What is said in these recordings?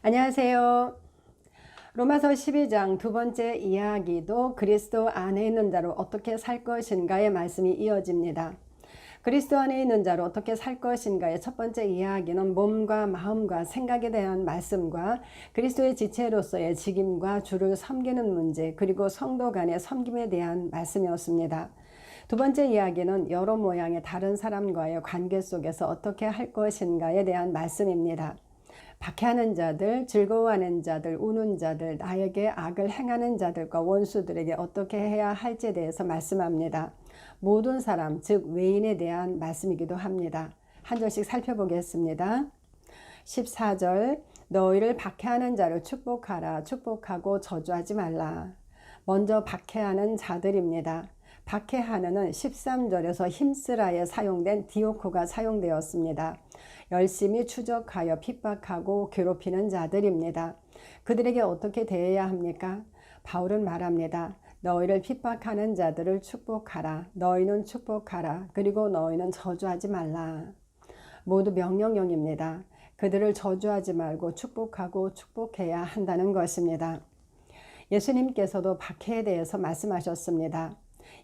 안녕하세요. 로마서 12장 두 번째 이야기도 그리스도 안에 있는 자로 어떻게 살 것인가의 말씀이 이어집니다. 그리스도 안에 있는 자로 어떻게 살 것인가의 첫 번째 이야기는 몸과 마음과 생각에 대한 말씀과 그리스도의 지체로서의 직임과 주를 섬기는 문제, 그리고 성도 간의 섬김에 대한 말씀이었습니다. 두 번째 이야기는 여러 모양의 다른 사람과의 관계 속에서 어떻게 할 것인가에 대한 말씀입니다. 박해하는 자들, 즐거워하는 자들, 우는 자들, 나에게 악을 행하는 자들과 원수들에게 어떻게 해야 할지에 대해서 말씀합니다. 모든 사람, 즉 외인에 대한 말씀이기도 합니다. 한 절씩 살펴보겠습니다. 14절, 너희를 박해하는 자를 축복하라. 축복하고 저주하지 말라. 먼저 박해하는 자들입니다. 박해하는은 13절에서 힘쓰라에 사용된 디오코가 사용되었습니다. 열심히 추적하여 핍박하고 괴롭히는 자들입니다. 그들에게 어떻게 대해야 합니까? 바울은 말합니다. 너희를 핍박하는 자들을 축복하라. 너희는 축복하라. 그리고 너희는 저주하지 말라. 모두 명령형입니다. 그들을 저주하지 말고 축복하고 축복해야 한다는 것입니다. 예수님께서도 박해에 대해서 말씀하셨습니다.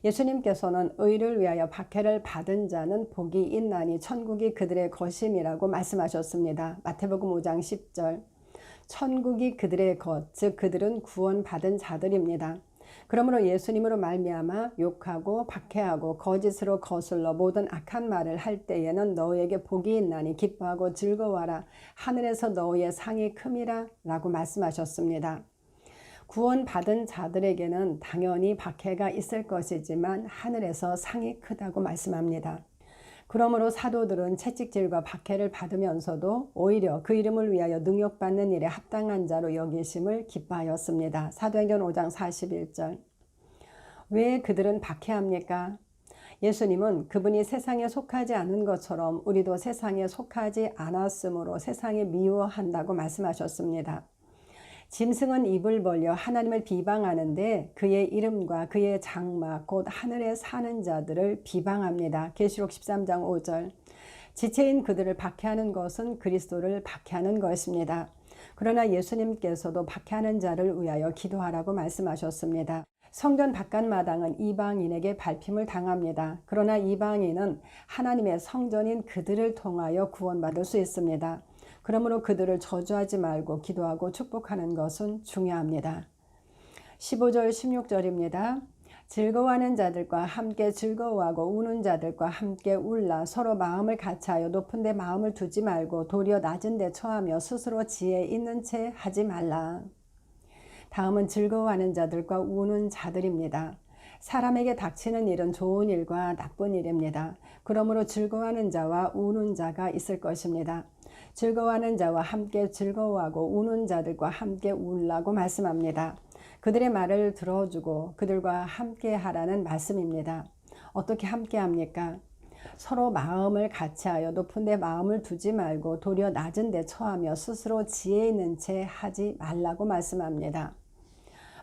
예수님께서는 의를 위하여 박해를 받은 자는 복이 있나니 천국이 그들의 것임이라고 말씀하셨습니다. 마태복음 5장 10절. 천국이 그들의 것, 즉 그들은 구원받은 자들입니다. 그러므로 예수님으로 말미암아 욕하고 박해하고 거짓으로 거슬러 모든 악한 말을 할 때에는 너희에게 복이 있나니 기뻐하고 즐거워하라. 하늘에서 너희의 상이 큼이라 라고 말씀하셨습니다. 구원받은 자들에게는 당연히 박해가 있을 것이지만 하늘에서 상이 크다고 말씀합니다. 그러므로 사도들은 채찍질과 박해를 받으면서도 오히려 그 이름을 위하여 능욕받는 일에 합당한 자로 여기심을 기뻐하였습니다. 사도행전 5장 41절. 왜 그들은 박해합니까? 예수님은 그분이 세상에 속하지 않은 것처럼 우리도 세상에 속하지 않았으므로 세상에 미워한다고 말씀하셨습니다. 짐승은 입을 벌려 하나님을 비방하는데 그의 이름과 그의 장막 곧 하늘에 사는 자들을 비방합니다. 계시록 13장 5절. 지체인 그들을 박해하는 것은 그리스도를 박해하는 것입니다. 그러나 예수님께서도 박해하는 자를 위하여 기도하라고 말씀하셨습니다. 성전 바깥마당은 이방인에게 밟힘을 당합니다. 그러나 이방인은 하나님의 성전인 그들을 통하여 구원받을 수 있습니다. 그러므로 그들을 저주하지 말고 기도하고 축복하는 것은 중요합니다. 15절 16절입니다. 즐거워하는 자들과 함께 즐거워하고 우는 자들과 함께 울라. 서로 마음을 같이하여 높은 데 마음을 두지 말고 도리어 낮은 데 처하며 스스로 지혜 있는 채 하지 말라. 다음은 즐거워하는 자들과 우는 자들입니다. 사람에게 닥치는 일은 좋은 일과 나쁜 일입니다. 그러므로 즐거워하는 자와 우는 자가 있을 것입니다. 즐거워하는 자와 함께 즐거워하고 우는 자들과 함께 울라고 말씀합니다. 그들의 말을 들어주고 그들과 함께 하라는 말씀입니다. 어떻게 함께 합니까? 서로 마음을 같이하여 높은 데 마음을 두지 말고 도리어 낮은 데 처하며 스스로 지혜 있는 채 하지 말라고 말씀합니다.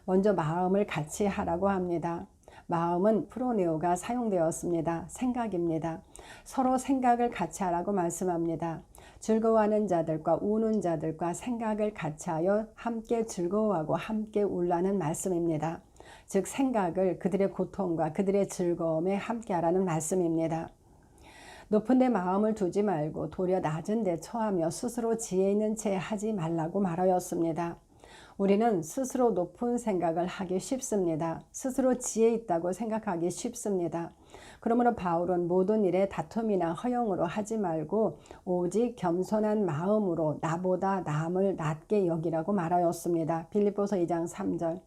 먼저 마음을 같이 하라고 합니다. 마음은 프로네오가 사용되었습니다. 생각입니다. 서로 생각을 같이 하라고 말씀합니다. 즐거워하는 자들과 우는 자들과 생각을 같이하여 함께 즐거워하고 함께 울라는 말씀입니다. 즉 생각을 그들의 고통과 그들의 즐거움에 함께 하라는 말씀입니다. 높은 데 마음을 두지 말고 도리어 낮은 데 처하며 스스로 지혜 있는 채 하지 말라고 말하였습니다. 우리는 스스로 높은 생각을 하기 쉽습니다. 스스로 지혜 있다고 생각하기 쉽습니다. 그러므로 바울은 모든 일에 다툼이나 허영으로 하지 말고 오직 겸손한 마음으로 나보다 남을 낮게 여기라고 말하였습니다. 빌립보서 2장 3절.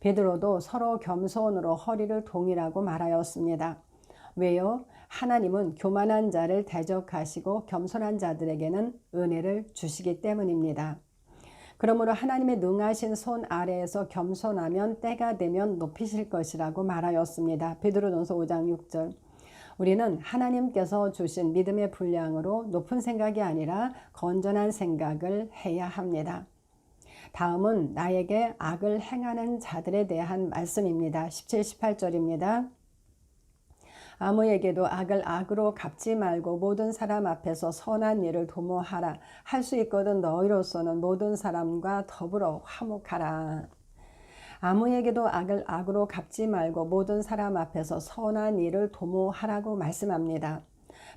베드로도 서로 겸손으로 허리를 동이라고 말하였습니다. 왜요? 하나님은 교만한 자를 대적하시고 겸손한 자들에게는 은혜를 주시기 때문입니다. 그러므로 하나님의 능하신 손 아래에서 겸손하면 때가 되면 높이실 것이라고 말하였습니다. 베드로전서 5장 6절. 우리는 하나님께서 주신 믿음의 분량으로 높은 생각이 아니라 건전한 생각을 해야 합니다. 다음은 나에게 악을 행하는 자들에 대한 말씀입니다. 17, 18절입니다. 아무에게도 악을 악으로 갚지 말고 모든 사람 앞에서 선한 일을 도모하라. 할 수 있거든 너희로서는 모든 사람과 더불어 화목하라. 아무에게도 악을 악으로 갚지 말고 모든 사람 앞에서 선한 일을 도모하라고 말씀합니다.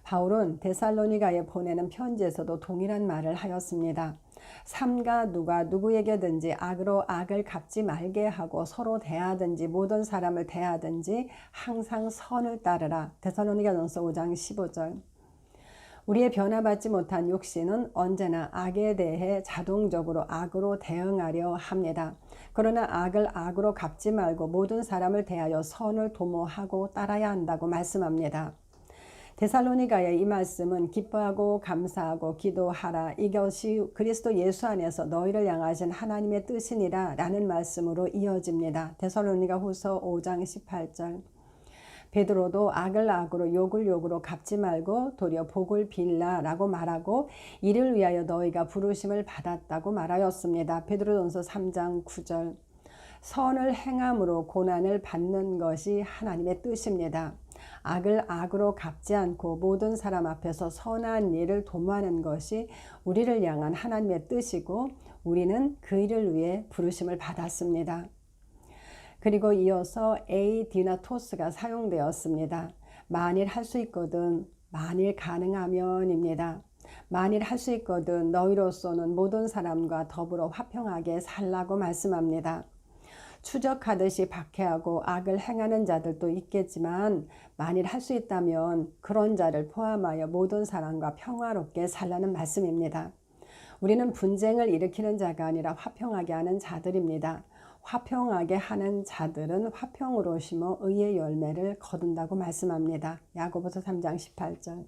바울은 데살로니가에 보내는 편지에서도 동일한 말을 하였습니다. 삼가 누가 누구에게든지 악으로 악을 갚지 말게 하고 서로 대하든지 모든 사람을 대하든지 항상 선을 따르라. 데살로니가전서 5장 15절. 우리의 변화받지 못한 육신은 언제나 악에 대해 자동적으로 악으로 대응하려 합니다. 그러나 악을 악으로 갚지 말고 모든 사람을 대하여 선을 도모하고 따라야 한다고 말씀합니다. 데살로니가의 이 말씀은 기뻐하고 감사하고 기도하라. 이것이 그리스도 예수 안에서 너희를 향하신 하나님의 뜻이니라 라는 말씀으로 이어집니다. 데살로니가 후서 5장 18절. 베드로도 악을 악으로 욕을 욕으로 갚지 말고 도리어 복을 빌라 라고 말하고 이를 위하여 너희가 부르심을 받았다고 말하였습니다. 베드로전서 3장 9절. 선을 행함으로 고난을 받는 것이 하나님의 뜻입니다. 악을 악으로 갚지 않고 모든 사람 앞에서 선한 일을 도모하는 것이 우리를 향한 하나님의 뜻이고 우리는 그 일을 위해 부르심을 받았습니다. 그리고 이어서 에이디나토스가 사용되었습니다. 만일 할 수 있거든, 만일 가능하면입니다. 만일 할 수 있거든 너희로서는 모든 사람과 더불어 화평하게 살라고 말씀합니다. 추적하듯이 박해하고 악을 행하는 자들도 있겠지만 만일 할 수 있다면 그런 자를 포함하여 모든 사람과 평화롭게 살라는 말씀입니다. 우리는 분쟁을 일으키는 자가 아니라 화평하게 하는 자들입니다. 화평하게 하는 자들은 화평으로 심어 의의 열매를 거둔다고 말씀합니다. 야고보서 3장 18절.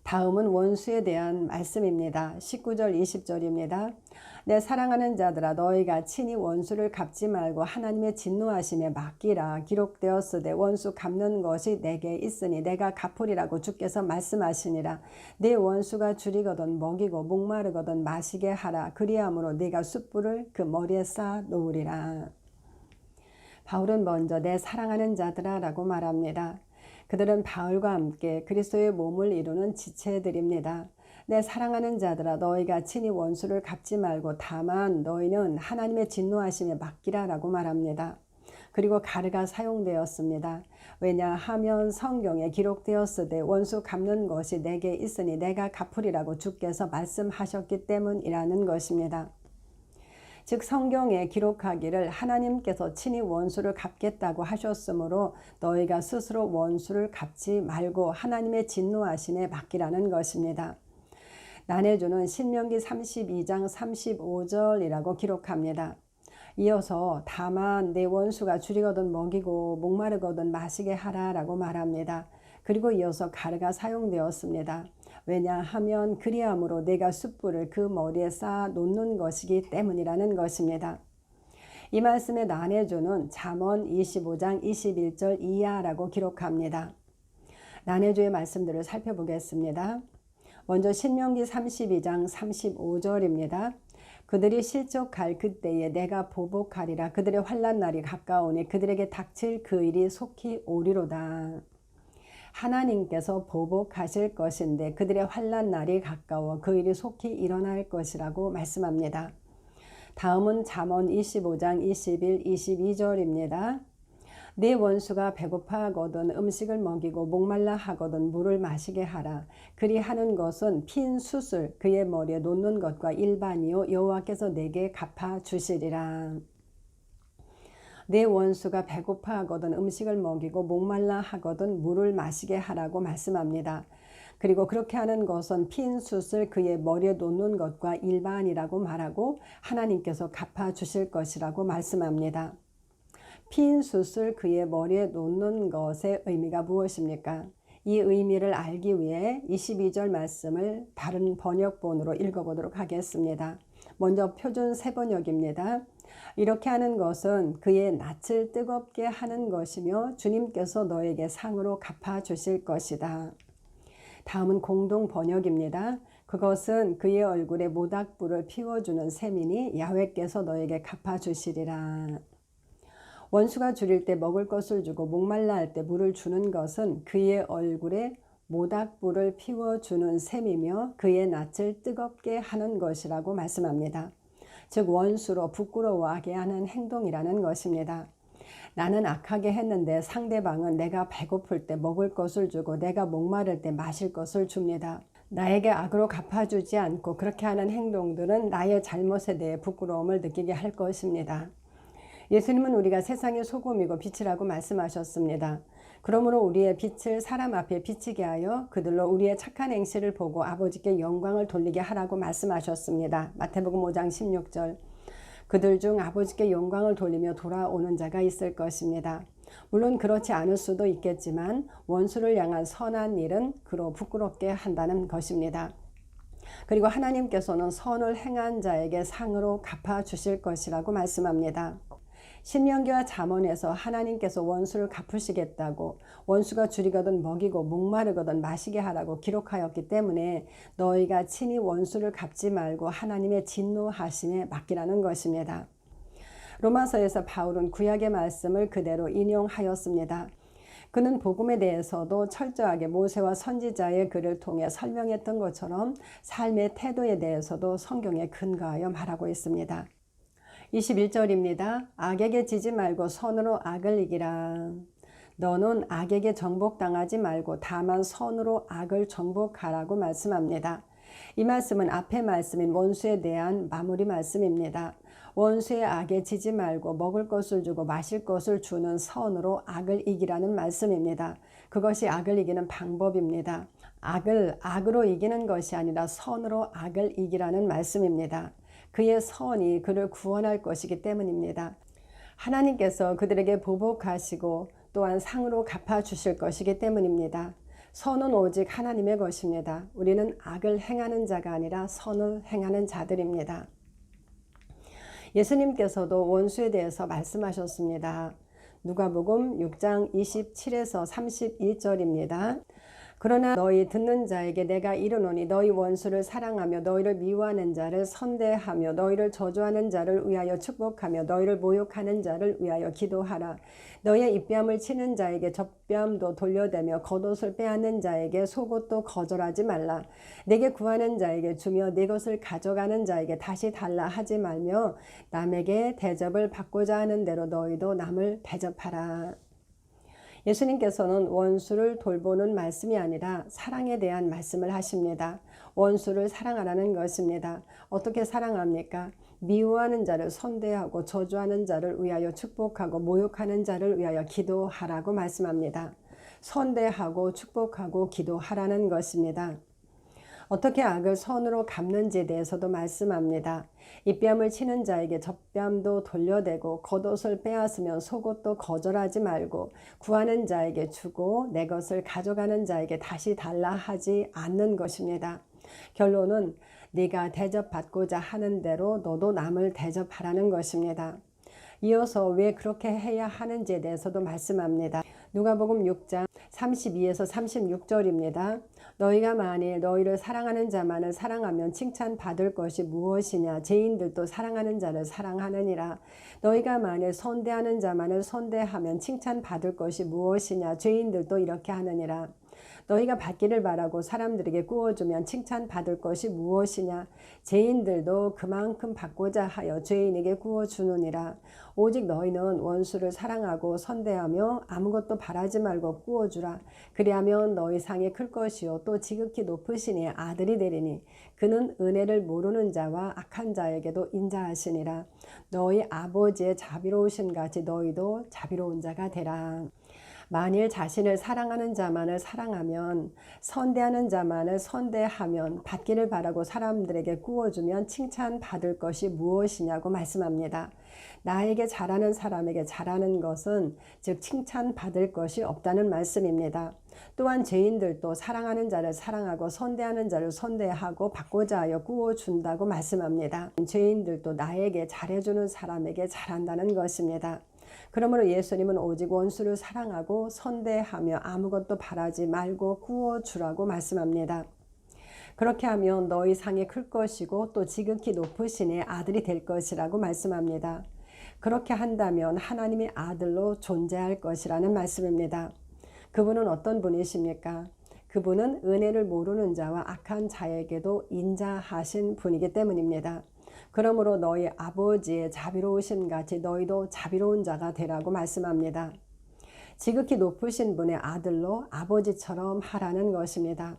다음은 원수에 대한 말씀입니다. 19절 20절입니다. 내 사랑하는 자들아 너희가 친히 원수를 갚지 말고 하나님의 진노하심에 맡기라. 기록되었으되 원수 갚는 것이 내게 있으니 내가 갚으리라고 주께서 말씀하시니라. 네 원수가 줄이거든 먹이고 목마르거든 마시게 하라. 그리함으로 네가 숯불을 그 머리에 쌓아 놓으리라. 바울은 먼저 내 사랑하는 자들아 라고 말합니다. 그들은 바울과 함께 그리스도의 몸을 이루는 지체들입니다. 내 사랑하는 자들아 너희가 친히 원수를 갚지 말고 다만 너희는 하나님의 진노하심에 맡기라 라고 말합니다. 그리고 가르가 사용되었습니다. 왜냐하면 성경에 기록되었으되 원수 갚는 것이 내게 있으니 내가 갚으리라고 주께서 말씀하셨기 때문이라는 것입니다. 즉 성경에 기록하기를 하나님께서 친히 원수를 갚겠다고 하셨으므로 너희가 스스로 원수를 갚지 말고 하나님의 진노하심에 맡기라는 것입니다. 나뇌주는 신명기 32장 35절이라고 기록합니다. 이어서 다만 내 원수가 줄이거든 먹이고 목마르거든 마시게 하라 라고 말합니다. 그리고 이어서 가르가 사용되었습니다. 왜냐하면 그리함으로 내가 숯불을 그 머리에 쌓아 놓는 것이기 때문이라는 것입니다. 이 말씀의 나뇌주는 잠언 25장 21절 이하라고 기록합니다. 나뇌주의 말씀들을 살펴보겠습니다. 먼저 신명기 32장 35절입니다. 그들이 실족할 그때에 내가 보복하리라. 그들의 환난 날이 가까우니 그들에게 닥칠 그 일이 속히 오리로다. 하나님께서 보복하실 것인데 그들의 환난 날이 가까워 그 일이 속히 일어날 것이라고 말씀합니다. 다음은 잠언 25장 21, 22절입니다. 네 원수가 배고파하거든 음식을 먹이고 목말라 하거든 물을 마시게 하라. 그리하는 것은 핀 숯을 그의 머리에 놓는 것과 일반이요 여호와께서 내게 갚아 주시리라. 내 원수가 배고파하거든 음식을 먹이고 목말라 하거든 물을 마시게 하라고 말씀합니다. 그리고 그렇게 하는 것은 핀 숯을 그의 머리에 놓는 것과 일반이라고 말하고 하나님께서 갚아 주실 것이라고 말씀합니다. 핀 숯을 그의 머리에 놓는 것의 의미가 무엇입니까? 이 의미를 알기 위해 22절 말씀을 다른 번역본으로 읽어보도록 하겠습니다. 먼저 표준 새번역입니다. 이렇게 하는 것은 그의 낯을 뜨겁게 하는 것이며 주님께서 너에게 상으로 갚아 주실 것이다. 다음은 공동 번역입니다. 그것은 그의 얼굴에 모닥불을 피워주는 셈이니 야훼께서 너에게 갚아 주시리라. 원수가 줄일 때 먹을 것을 주고 목말라 할 때 물을 주는 것은 그의 얼굴에 모닥불을 피워주는 셈이며 그의 낯을 뜨겁게 하는 것이라고 말씀합니다. 즉 원수로 부끄러워하게 하는 행동이라는 것입니다. 나는 악하게 했는데 상대방은 내가 배고플 때 먹을 것을 주고 내가 목마를 때 마실 것을 줍니다. 나에게 악으로 갚아주지 않고 그렇게 하는 행동들은 나의 잘못에 대해 부끄러움을 느끼게 할 것입니다. 예수님은 우리가 세상의 소금이고 빛이라고 말씀하셨습니다. 그러므로 우리의 빛을 사람 앞에 비치게 하여 그들로 우리의 착한 행실을 보고 아버지께 영광을 돌리게 하라고 말씀하셨습니다. 마태복음 5장 16절. 그들 중 아버지께 영광을 돌리며 돌아오는 자가 있을 것입니다. 물론 그렇지 않을 수도 있겠지만 원수를 향한 선한 일은 그로 부끄럽게 한다는 것입니다. 그리고 하나님께서는 선을 행한 자에게 상으로 갚아주실 것이라고 말씀합니다. 신명기와 잠언에서 하나님께서 원수를 갚으시겠다고 원수가 줄이거든 먹이고 목마르거든 마시게 하라고 기록하였기 때문에 너희가 친히 원수를 갚지 말고 하나님의 진노하심에 맡기라는 것입니다. 로마서에서 바울은 구약의 말씀을 그대로 인용하였습니다. 그는 복음에 대해서도 철저하게 모세와 선지자의 글을 통해 설명했던 것처럼 삶의 태도에 대해서도 성경에 근거하여 말하고 있습니다. 21절입니다. 악에게 지지 말고 선으로 악을 이기라. 너는 악에게 정복당하지 말고 다만 선으로 악을 정복하라고 말씀합니다. 이 말씀은 앞의 말씀인 원수에 대한 마무리 말씀입니다. 원수의 악에 지지 말고 먹을 것을 주고 마실 것을 주는 선으로 악을 이기라는 말씀입니다. 그것이 악을 이기는 방법입니다. 악을 악으로 이기는 것이 아니라 선으로 악을 이기라는 말씀입니다. 그의 선이 그를 구원할 것이기 때문입니다. 하나님께서 그들에게 보복하시고 또한 상으로 갚아주실 것이기 때문입니다. 선은 오직 하나님의 것입니다. 우리는 악을 행하는 자가 아니라 선을 행하는 자들입니다. 예수님께서도 원수에 대해서 말씀하셨습니다. 누가복음 6장 27에서 31절입니다. 그러나 너희 듣는 자에게 내가 이르노니 너희 원수를 사랑하며 너희를 미워하는 자를 선대하며 너희를 저주하는 자를 위하여 축복하며 너희를 모욕하는 자를 위하여 기도하라. 너희의 입뺨을 치는 자에게 젖뺨도 돌려대며 겉옷을 빼앗는 자에게 속옷도 거절하지 말라. 내게 구하는 자에게 주며 내 것을 가져가는 자에게 다시 달라 하지 말며 남에게 대접을 받고자 하는 대로 너희도 남을 대접하라. 예수님께서는 원수를 돌보는 말씀이 아니라 사랑에 대한 말씀을 하십니다. 원수를 사랑하라는 것입니다. 어떻게 사랑합니까? 미워하는 자를 선대하고 저주하는 자를 위하여 축복하고 모욕하는 자를 위하여 기도하라고 말씀합니다. 선대하고 축복하고 기도하라는 것입니다. 어떻게 악을 선으로 갚는지에 대해서도 말씀합니다. 입뺨을 치는 자에게 젖뺨도 돌려대고 겉옷을 빼앗으면 속옷도 거절하지 말고 구하는 자에게 주고 내 것을 가져가는 자에게 다시 달라 하지 않는 것입니다. 결론은 네가 대접받고자 하는 대로 너도 남을 대접하라는 것입니다. 이어서 왜 그렇게 해야 하는지에 대해서도 말씀합니다. 누가복음 6장 32에서 36절입니다. 너희가 만일 너희를 사랑하는 자만을 사랑하면 칭찬받을 것이 무엇이냐. 죄인들도 사랑하는 자를 사랑하느니라. 너희가 만일 선대하는 자만을 선대하면 칭찬받을 것이 무엇이냐. 죄인들도 이렇게 하느니라. 너희가 받기를 바라고 사람들에게 구워주면 칭찬받을 것이 무엇이냐. 죄인들도 그만큼 받고자 하여 죄인에게 구워주느니라. 오직 너희는 원수를 사랑하고 선대하며 아무것도 바라지 말고 구워주라. 그리하면 너희 상이 클 것이요 또 지극히 높으시니 아들이 되리니 그는 은혜를 모르는 자와 악한 자에게도 인자하시니라. 너희 아버지의 자비로우심 같이 너희도 자비로운 자가 되라. 만일 자신을 사랑하는 자만을 사랑하면 선대하는 자만을 선대하면 받기를 바라고 사람들에게 구워주면 칭찬받을 것이 무엇이냐고 말씀합니다. 나에게 잘하는 사람에게 잘하는 것은 즉 칭찬받을 것이 없다는 말씀입니다. 또한 죄인들도 사랑하는 자를 사랑하고 선대하는 자를 선대하고 받고자 하여 구워준다고 말씀합니다. 죄인들도 나에게 잘해주는 사람에게 잘한다는 것입니다. 그러므로 예수님은 오직 원수를 사랑하고 선대하며 아무것도 바라지 말고 구워주라고 말씀합니다. 그렇게 하면 너희 상이 클 것이고 또 지극히 높으시니 아들이 될 것이라고 말씀합니다. 그렇게 한다면 하나님의 아들로 존재할 것이라는 말씀입니다. 그분은 어떤 분이십니까? 그분은 은혜를 모르는 자와 악한 자에게도 인자하신 분이기 때문입니다. 그러므로 너희 아버지의 자비로우심 같이 너희도 자비로운 자가 되라고 말씀합니다. 지극히 높으신 분의 아들로 아버지처럼 하라는 것입니다.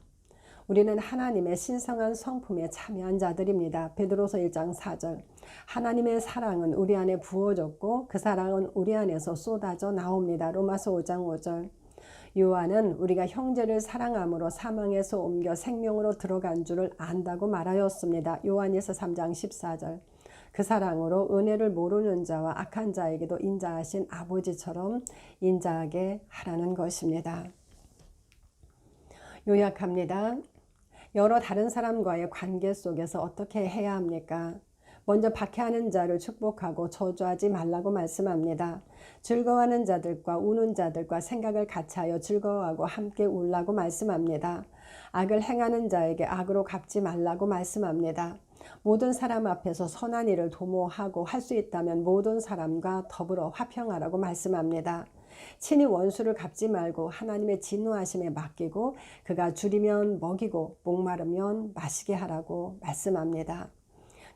우리는 하나님의 신성한 성품에 참여한 자들입니다. 베드로서 1장 4절. 하나님의 사랑은 우리 안에 부어졌고 그 사랑은 우리 안에서 쏟아져 나옵니다. 로마서 5장 5절. 요한은 우리가 형제를 사랑함으로 사망에서 옮겨 생명으로 들어간 줄을 안다고 말하였습니다. 요한일서 3장 14절. 그 사랑으로 은혜를 모르는 자와 악한 자에게도 인자하신 아버지처럼 인자하게 하라는 것입니다. 요약합니다. 여러 다른 사람과의 관계 속에서 어떻게 해야 합니까? 먼저 박해하는 자를 축복하고 저주하지 말라고 말씀합니다. 즐거워하는 자들과 우는 자들과 생각을 같이하여 즐거워하고 함께 울라고 말씀합니다. 악을 행하는 자에게 악으로 갚지 말라고 말씀합니다. 모든 사람 앞에서 선한 일을 도모하고 할 수 있다면 모든 사람과 더불어 화평하라고 말씀합니다. 친히 원수를 갚지 말고 하나님의 진노하심에 맡기고 그가 줄이면 먹이고 목마르면 마시게 하라고 말씀합니다.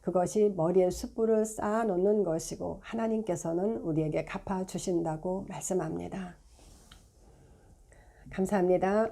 그것이 머리에 숯불을 쌓아 놓는 것이고 하나님께서는 우리에게 갚아주신다고 말씀합니다. 감사합니다.